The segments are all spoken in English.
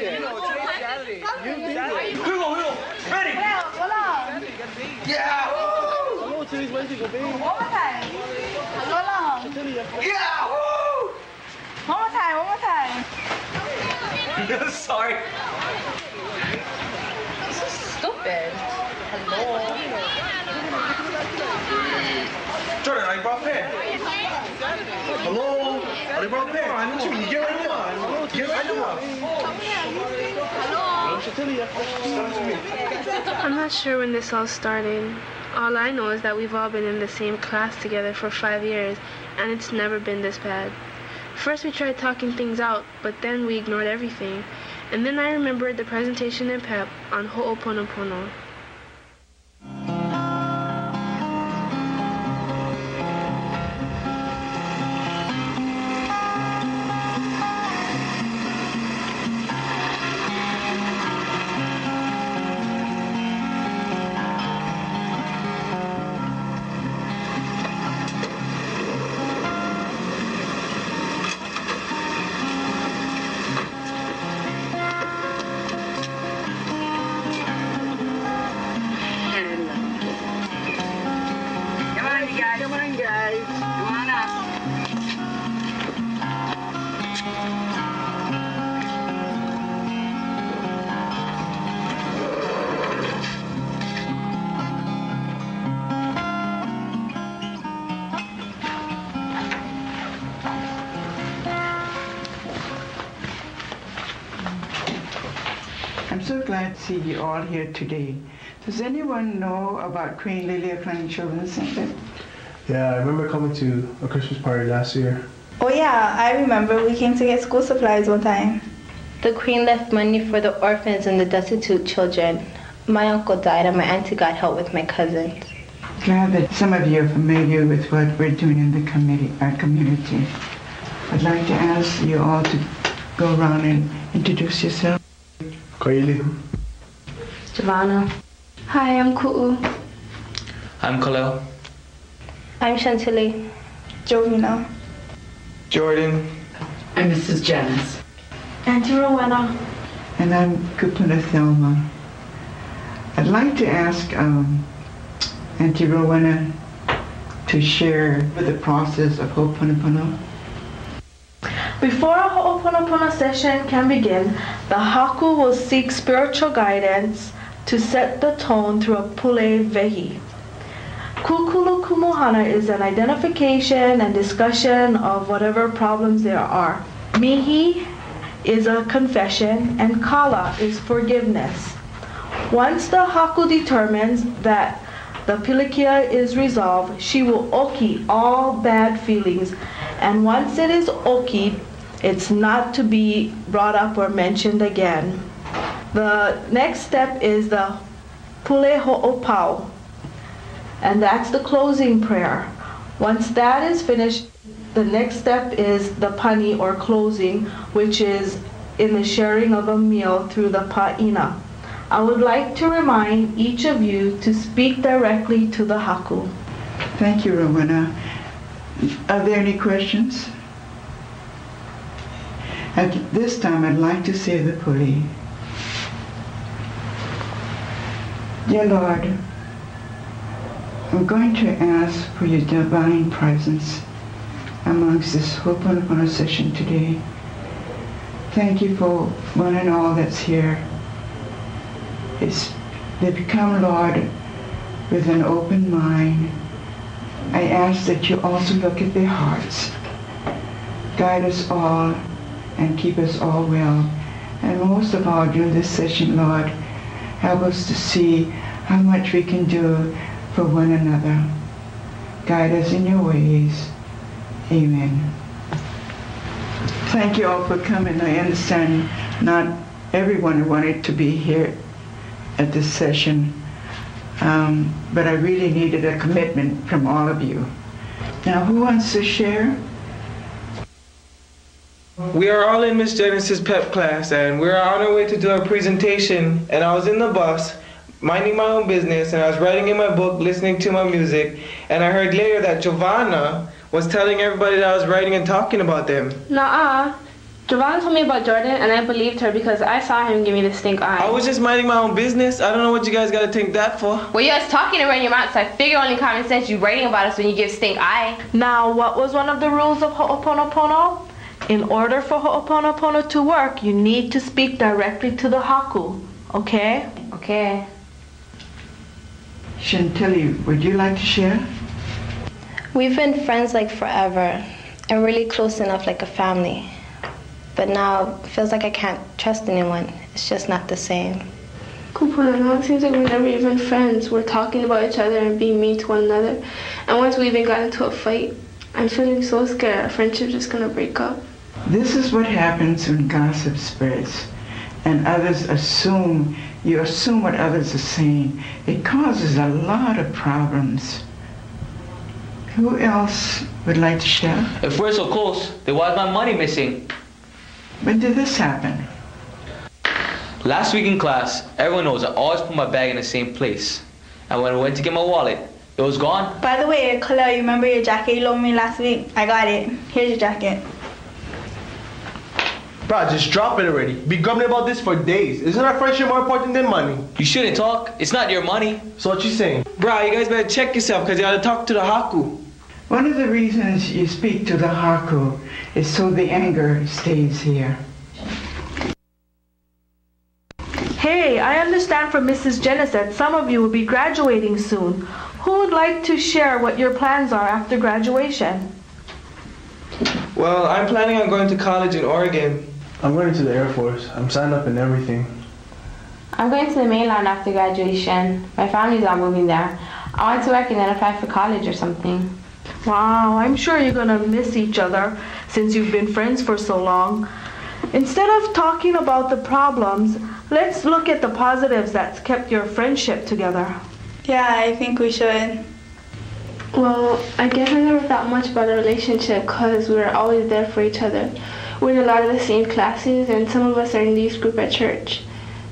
it. Saturday. Ready? Yeah! Hello, today's Wednesday, go baby. One more time. Yeah! Woo! One more time, one more time. Sorry. This is stupid. Hello. Jordan, I brought pen. Hello? I brought pen. Get right now. Get right now. I'm not sure when this all started. All I know is that we've all been in the same class together for 5 years, and it's never been this bad. First we tried talking things out, but then we ignored everything. And then I remembered the presentation in PEP on HoOponopono. I'm so glad to see you all here today. Does anyone know about Queen Ihaleakala Children's Center? Yeah, I remember coming to a Christmas party last year. Oh yeah, I remember we came to get school supplies one time. The Queen left money for the orphans and the destitute children. My uncle died and my auntie got help with my cousins. Glad that some of you are familiar with what we're doing in the our community. I'd like to ask you all to go around and introduce yourself. Kaili. Giovanna. Hi, I'm Ku'u. I'm Khalil. I'm Chantilly. Jovina. Jordan. I'm Mrs. Janice. Auntie Rowena. And I'm Kupuna Thelma. I'd like to ask Auntie Rowena to share the process of HoOponopono. Before a HoOponopono session can begin, the Haku will seek spiritual guidance to set the tone through a pule vehi. Kukulu kumuhana is an identification and discussion of whatever problems there are. Mihi is a confession, and kala is forgiveness. Once the Haku determines that the pilikia is resolved, she will oki all bad feelings, and once it is okied, it's not to be brought up or mentioned again. The next step is the pule ho'opau, and that's the closing prayer. Once that is finished, the next step is the pani or closing, which is in the sharing of a meal through the pa'ina. I would like to remind each of you to speak directly to the Haku. Thank you, Rowena. Are there any questions? At this time, I'd like to say the puli. Dear Lord, I'm going to ask for your divine presence amongst this HoOponopono session today. Thank you for one and all that's here. They've come, Lord, with an open mind. I ask that you also look at their hearts. Guide us all and keep us all well. And most of all, during this session, Lord, help us to see how much we can do for one another. Guide us in your ways. Amen. Thank you all for coming. I understand not everyone wanted to be here at this session, but I really needed a commitment from all of you. Now, who wants to share? We are all in Miss Janice's PEP class, and we're on our way to do our presentation, and I was in the bus minding my own business, and I was writing in my book, listening to my music, and I heard later that Giovanna was telling everybody that I was writing and talking about them. Nuh-uh. Javon told me about Jordan, and I believed her because I saw him give me the stink eye. I was just minding my own business. I don't know what you guys gotta take that for. Well, you guys talking around your mouth, so I figure only common sense you writing about us when you give stink eye. Now, what was one of the rules of Ho'oponopono? In order for Ho'oponopono to work, you need to speak directly to the haku, okay? Okay. Chantilly, would you like to share? We've been friends like forever and really close enough like a family. But now it feels like I can't trust anyone. It's just not the same. HoOponopono, it seems like we're never even friends. We're talking about each other and being mean to one another. And once we even got into a fight, I'm feeling so scared our friendship's just gonna break up. This is what happens when gossip spreads and others assume what others are saying. It causes a lot of problems. Who else would like to share? If we're so close, then why is my money missing? When did this happen? Last week in class, everyone knows I always put my bag in the same place. And when I went to get my wallet, it was gone. By the way, Khalil, you remember your jacket you loaned me last week? I got it. Here's your jacket. Bro, just drop it already. Be grumbling about this for days. Isn't our friendship more important than money? You shouldn't talk. It's not your money. So what you saying? Bro, you guys better check yourself because you gotta talk to the haku. One of the reasons you speak to the haku is so the anger stays here. Hey, I understand from Mrs. Janice that some of you will be graduating soon. Who would like to share what your plans are after graduation? Well, I'm planning on going to college in Oregon. I'm going to the Air Force. I'm signed up and everything. I'm going to the mainland after graduation. My family's all moving there. I want to work and then apply for college or something. Wow, I'm sure you're gonna miss each other since you've been friends for so long. Instead of talking about the problems, let's look at the positives that's kept your friendship together. Yeah, I think we should. Well, I guess I never thought much about a relationship because we were always there for each other. We're in a lot of the same classes and some of us are in the youth group at church.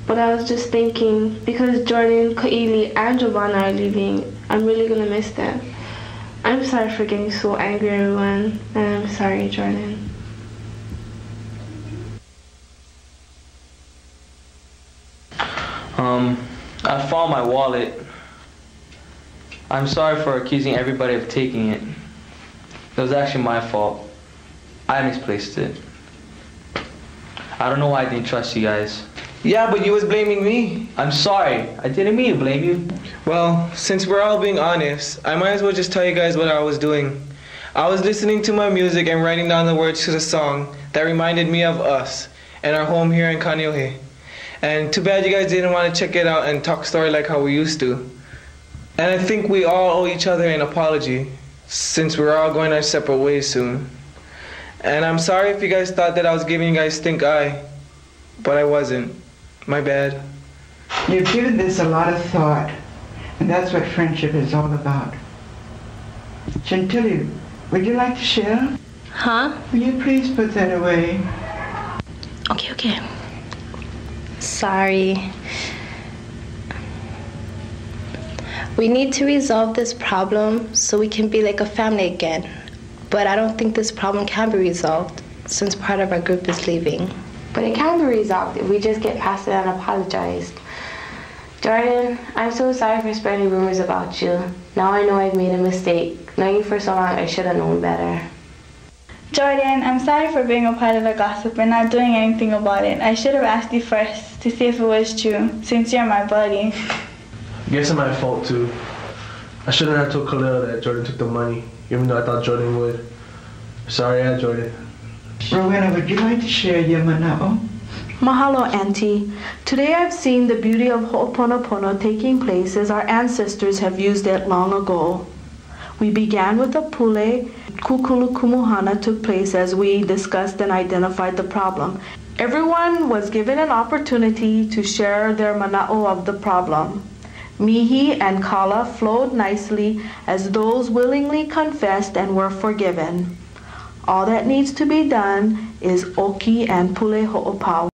But I was just thinking, because Jordan, Ka'ili, and Giovanna are leaving, I'm really gonna miss them. I'm sorry for getting so angry, everyone, and I'm sorry, Jordan. I found my wallet. I'm sorry for accusing everybody of taking it. It was actually my fault. I misplaced it. I don't know why I didn't trust you guys. Yeah, but you was blaming me. I'm sorry. I didn't mean to blame you. Well, since we're all being honest, I might as well just tell you guys what I was doing. I was listening to my music and writing down the words to the song that reminded me of us and our home here in Kaneohe. And too bad you guys didn't want to check it out and talk story like how we used to. And I think we all owe each other an apology, since we're all going our separate ways soon. And I'm sorry if you guys thought that I was giving you guys stink eye, but I wasn't. My bad. You've given this a lot of thought, and that's what friendship is all about. Chantilly, would you like to share? Huh? Will you please put that away? Okay. Sorry. We need to resolve this problem so we can be like a family again. But I don't think this problem can be resolved since part of our group is leaving. But it can be resolved if we just get past it and apologize. Jordan, I'm so sorry for spreading rumors about you. Now I know I've made a mistake. Knowing you for so long, I should have known better. Jordan, I'm sorry for being a part of the gossip and not doing anything about it. I should have asked you first to see if it was true, since you're my buddy. I guess it's my fault too. I shouldn't have told Khalil that Jordan took the money, even though I thought Jordan would. Sorry, Jordan. Rowena, would you like to share your mana'o? Mahalo, Auntie. Today I've seen the beauty of Ho'oponopono taking place as our ancestors have used it long ago. We began with a pule. Kukulu took place as we discussed and identified the problem. Everyone was given an opportunity to share their mana'o of the problem. Mihi and Kala flowed nicely as those willingly confessed and were forgiven. All that needs to be done is oki and pule ho'opau.